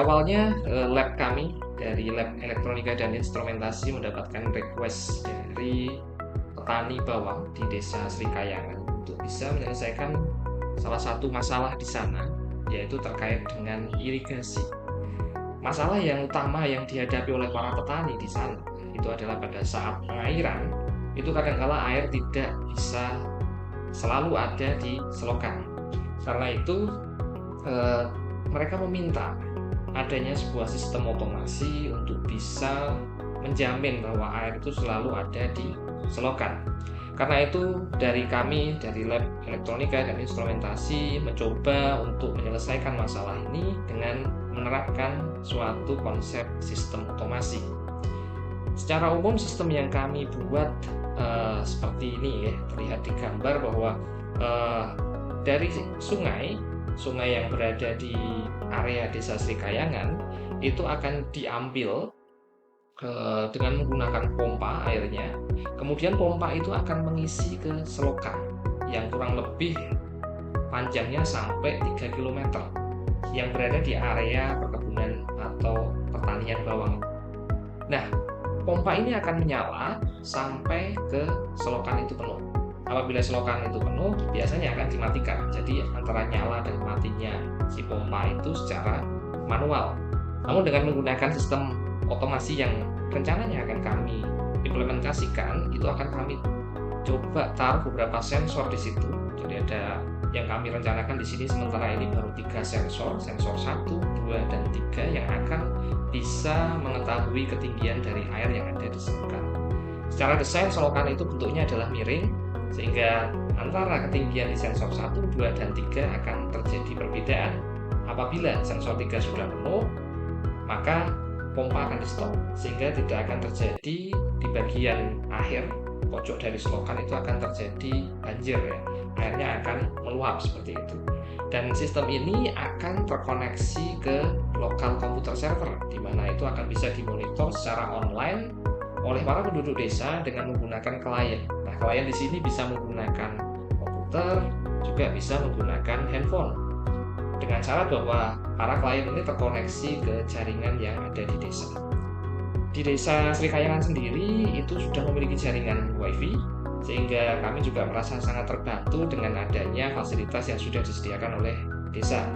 awalnya lab kami dari Lab Elektronika dan Instrumentasi mendapatkan request dari petani bawang di Desa Srikayangan untuk bisa menyelesaikan salah satu masalah di sana, yaitu terkait dengan irigasi. Masalah yang utama yang dihadapi oleh para petani di sana itu adalah pada saat pengairan, itu kadangkala air tidak bisa selalu ada di selokan. Karena itu mereka meminta adanya sebuah sistem otomasi untuk bisa menjamin bahwa air itu selalu ada di selokan. Karena itu dari kami, dari Lab Elektronika dan Instrumentasi mencoba untuk menyelesaikan masalah ini dengan menerapkan suatu konsep sistem otomasi. Secara umum sistem yang kami buat seperti ini ya, terlihat di gambar bahwa dari sungai yang berada di area Desa Srikayangan itu akan diambil dengan menggunakan pompa airnya. Kemudian pompa itu akan mengisi ke selokan yang kurang lebih panjangnya sampai 3 km yang berada di area perkebunan atau pertanian bawang. Nah, pompa ini akan menyala sampai ke selokan itu penuh. Apabila selokan itu penuh, biasanya akan dimatikan. Jadi antara nyala dan matinya si pompa itu secara manual. Namun dengan menggunakan sistem otomasi yang rencananya akan kami implementasikan, itu akan kami coba taruh beberapa sensor di situ. Jadi ada yang kami rencanakan di sini sementara ini baru 3 sensor 1, 2, dan 3 yang akan bisa mengetahui ketinggian dari air yang ada di selokan. Secara desain selokan itu bentuknya adalah miring, sehingga antara ketinggian di sensor 1, 2, dan 3 akan terjadi perbedaan. Apabila sensor 3 sudah penuh, maka pompa akan di stop, sehingga tidak akan terjadi di bagian akhir pojok dari selokan itu akan terjadi banjir ya. Airnya akan meluap seperti itu. Dan sistem ini akan terkoneksi ke lokal komputer server, di mana itu akan bisa dimonitor secara online oleh para penduduk desa dengan menggunakan klien. Nah, klien di sini bisa menggunakan komputer, juga bisa menggunakan handphone. Dengan syarat bahwa para klien ini terkoneksi ke jaringan yang ada di desa. Di Desa Srikayangan sendiri itu sudah memiliki jaringan WiFi, sehingga kami juga merasa sangat terbantu dengan adanya fasilitas yang sudah disediakan oleh desa.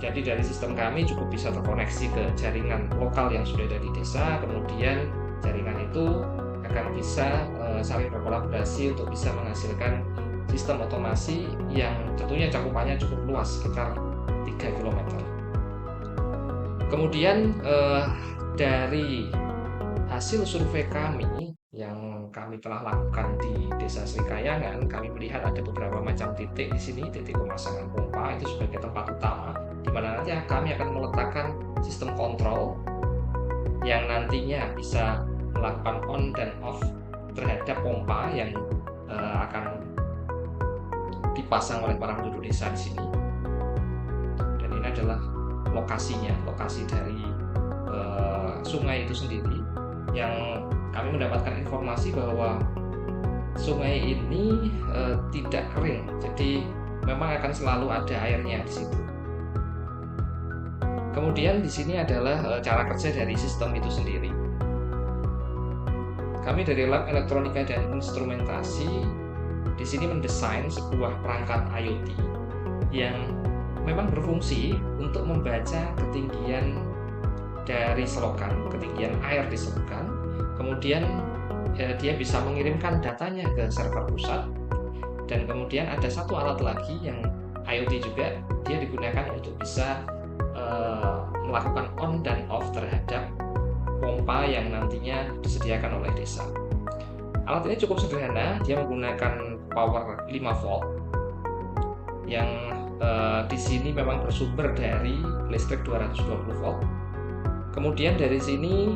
Jadi dari sistem kami cukup bisa terkoneksi ke jaringan lokal yang sudah ada di desa, kemudian jaringan itu akan bisa saling berkolaborasi untuk bisa menghasilkan sistem otomasi yang tentunya cakupannya cukup luas, sekitar 3 km. Kemudian dari hasil survei kami yang kami telah lakukan di Desa Srikayangan, kami melihat ada beberapa macam titik di sini, titik pemasangan pompa itu sebagai tempat utama, di mana nanti kami akan meletakkan sistem kontrol yang nantinya bisa melakukan on dan off terhadap pompa yang akan dipasang oleh para penduduk desa di sini. Dan ini adalah lokasinya, lokasi dari sungai itu sendiri, yang kami mendapatkan informasi bahwa sungai ini tidak kering, jadi memang akan selalu ada airnya di situ. Kemudian di sini adalah cara kerja dari sistem itu sendiri. Kami dari Lab Elektronika dan Instrumentasi di sini mendesain sebuah perangkat IoT yang memang berfungsi untuk membaca ketinggian dari selokan, ketinggian air di selokan. Kemudian dia bisa mengirimkan datanya ke server pusat, dan kemudian ada satu alat lagi yang IoT juga, dia digunakan untuk bisa melakukan on dan off terhadap pompa yang nantinya disediakan oleh desa. Alat ini cukup sederhana, dia menggunakan power 5 volt yang di sini memang bersumber dari listrik 220 volt. Kemudian dari sini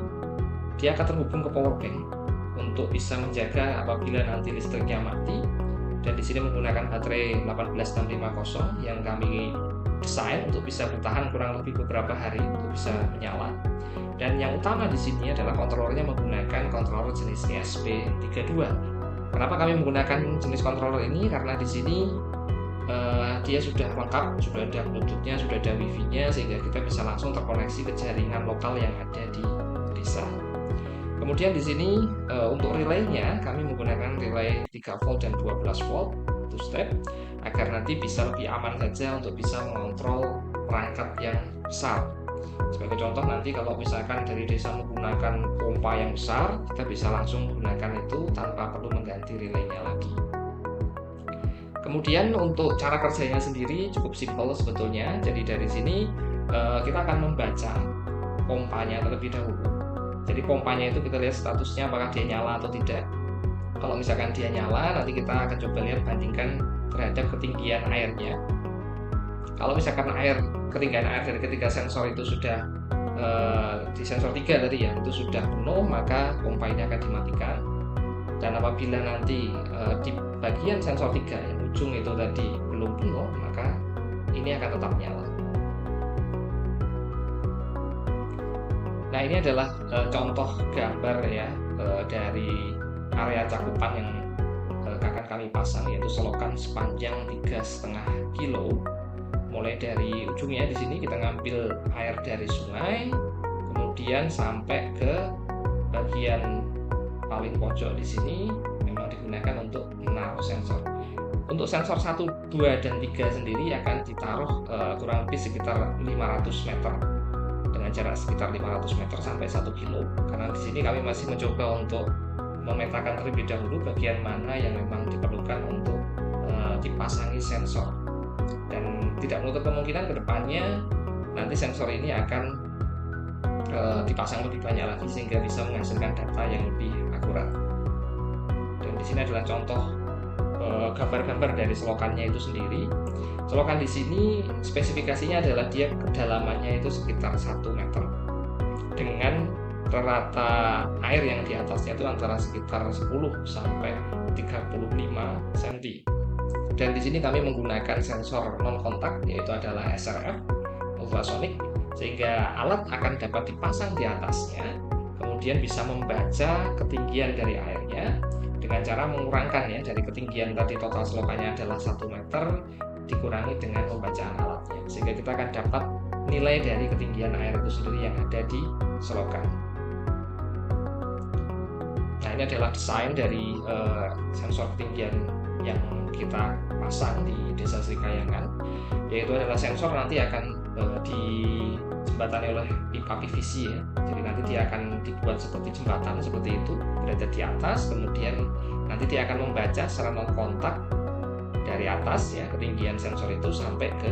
dia akan terhubung ke power bank untuk bisa menjaga apabila nanti listriknya mati. Dan di sini menggunakan baterai 18650 yang kami desain untuk bisa bertahan kurang lebih beberapa hari untuk bisa menyala. Dan yang utama di sini adalah kontrolernya menggunakan controller jenis ESP32. Kenapa kami menggunakan jenis controller ini? Karena di sini dia sudah lengkap, sudah ada Bluetooth-nya, sudah ada Wi-Fi-nya, sehingga kita bisa langsung terkoneksi ke jaringan lokal yang ada di desa. Kemudian di sini untuk relaynya kami menggunakan relay 3 volt dan 12 volt two step agar nanti bisa lebih aman saja untuk bisa mengontrol perangkat yang besar. Sebagai contoh, nanti kalau misalkan dari desa menggunakan pompa yang besar, kita bisa langsung menggunakan itu tanpa perlu mengganti relaynya lagi. Kemudian untuk cara kerjanya sendiri cukup simpel sebetulnya. Jadi dari sini kita akan membaca pompanya terlebih dahulu. Jadi pompanya itu kita lihat statusnya apakah dia nyala atau tidak. Kalau misalkan dia nyala, nanti kita akan coba lihat bandingkan terhadap ketinggian airnya. Kalau misalkan ketinggian air dari ketiga sensor itu sudah di sensor 3 tadi ya, itu sudah penuh, maka pompa ini akan dimatikan. Dan apabila nanti di bagian sensor 3 yang ujung itu tadi belum penuh, maka ini akan tetap nyala. Nah, ini adalah contoh gambar ya dari area cakupan yang akan kami pasang, yaitu selokan sepanjang 3,5 kilo. Mulai dari ujungnya di sini kita ngambil air dari sungai, kemudian sampai ke bagian paling pojok di sini memang digunakan untuk menaruh sensor. Untuk sensor 1, 2, dan 3 sendiri akan ditaruh kurang lebih sekitar 500 meter dengan jarak sekitar 500 meter sampai 1 kilo. Karena di sini kami masih mencoba untuk memetakan terlebih dahulu bagian mana yang memang diperlukan untuk dipasangi sensor. Dan tidak menutup kemungkinan kedepannya nanti sensor ini akan dipasang lebih banyak lagi sehingga bisa menghasilkan data yang lebih akurat. Dan di sini adalah contoh gambar-gambar dari selokannya itu sendiri. Selokan di sini spesifikasinya adalah dia kedalamannya itu sekitar 1 meter dengan rata air yang di atasnya itu antara sekitar 10 sampai 35 cm. Dan di sini kami menggunakan sensor non kontak, yaitu adalah SRF ultrasonic, sehingga alat akan dapat dipasang di atasnya, kemudian bisa membaca ketinggian dari airnya dengan cara mengurangkan ya dari ketinggian tadi total selokannya adalah 1 meter dikurangi dengan pembacaan alatnya, sehingga kita akan dapat nilai dari ketinggian air itu sendiri yang ada di selokan. Nah, ini adalah desain dari sensor ketinggian yang kita pasang di Desa Srikayangan, yaitu adalah sensor nanti akan dijembatani oleh pipa PVC ya. Jadi nanti dia akan dibuat seperti jembatan seperti itu, berada di atas, kemudian nanti dia akan membaca secara non kontak dari atas ya ketinggian sensor itu sampai ke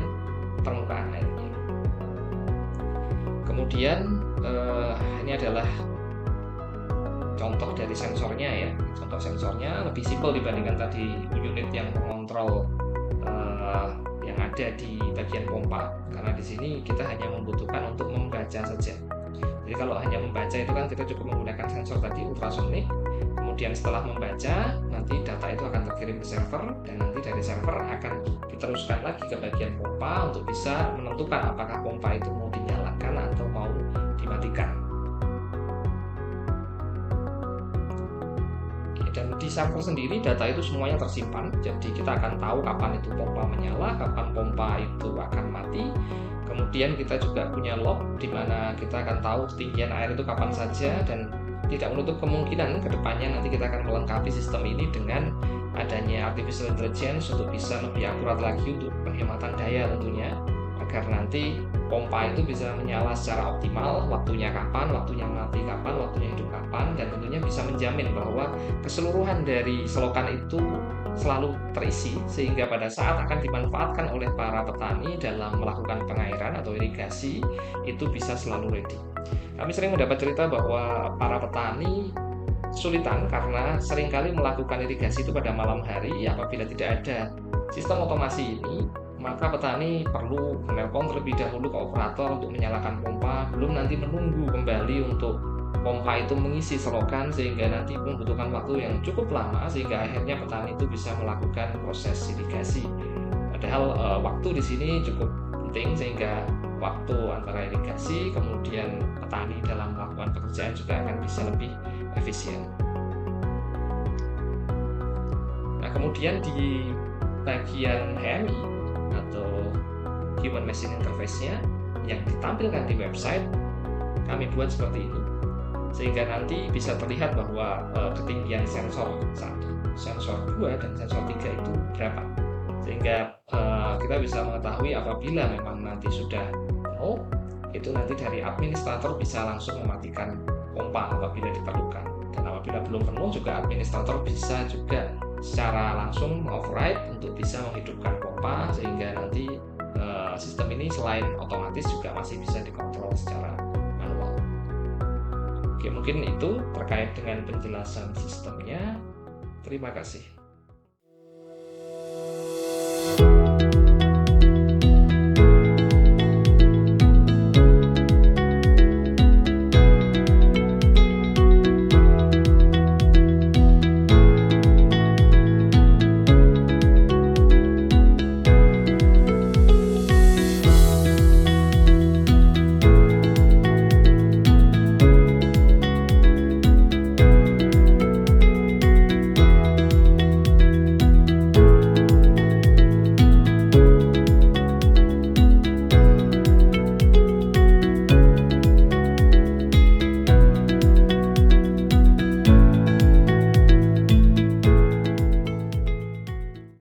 permukaan airnya. Kemudian ini adalah contoh dari sensornya ya. Contoh sensornya lebih simpel dibandingkan tadi unit yang mengontrol yang ada di bagian pompa, karena di sini kita hanya membutuhkan untuk membaca saja. Jadi kalau hanya membaca itu kan kita cukup menggunakan sensor tadi ultrasonik. Kemudian setelah membaca, nanti data itu akan terkirim ke server, dan nanti dari server akan diteruskan lagi ke bagian pompa untuk bisa menentukan apakah pompa itu mau dinyalakan atau mau dimatikan. Dan di server sendiri data itu semuanya tersimpan, jadi kita akan tahu kapan itu pompa menyala, kapan pompa itu akan mati. Kemudian kita juga punya log di mana kita akan tahu ketinggian air itu kapan saja, dan tidak menutup kemungkinan kedepannya nanti kita akan melengkapi sistem ini dengan adanya artificial intelligence untuk bisa lebih akurat lagi untuk penghematan daya tentunya, agar nanti pompa itu bisa menyala secara optimal, waktunya kapan, waktunya mati kapan, waktunya hidup kapan, dan tentunya bisa menjamin bahwa keseluruhan dari selokan itu selalu terisi, sehingga pada saat akan dimanfaatkan oleh para petani dalam melakukan pengairan atau irigasi itu bisa selalu ready. Kami sering mendapat cerita bahwa para petani kesulitan karena seringkali melakukan irigasi itu pada malam hari. Apabila tidak ada sistem otomasi ini, maka petani perlu menelpon terlebih dahulu ke operator untuk menyalakan pompa, belum nanti menunggu kembali untuk pompa itu mengisi selokan, sehingga nanti membutuhkan waktu yang cukup lama, sehingga akhirnya petani itu bisa melakukan proses irigasi. Padahal waktu di sini cukup penting, sehingga waktu antara irigasi kemudian petani dalam melakukan pekerjaan juga akan bisa lebih efisien. Nah, kemudian di bagian HMI atau Human Machine Interface-nya yang ditampilkan di website kami buat seperti ini, sehingga nanti bisa terlihat bahwa ketinggian sensor 1, sensor 2, dan sensor 3 itu berapa, sehingga kita bisa mengetahui apabila memang nanti sudah penuh, itu nanti dari administrator bisa langsung mematikan pompa apabila diperlukan, dan apabila belum penuh juga administrator bisa juga secara langsung override untuk bisa menghidupkan pompa, sehingga nanti sistem ini selain otomatis juga masih bisa dikontrol secara manual. Oke, mungkin itu terkait dengan penjelasan sistemnya. Terima kasih.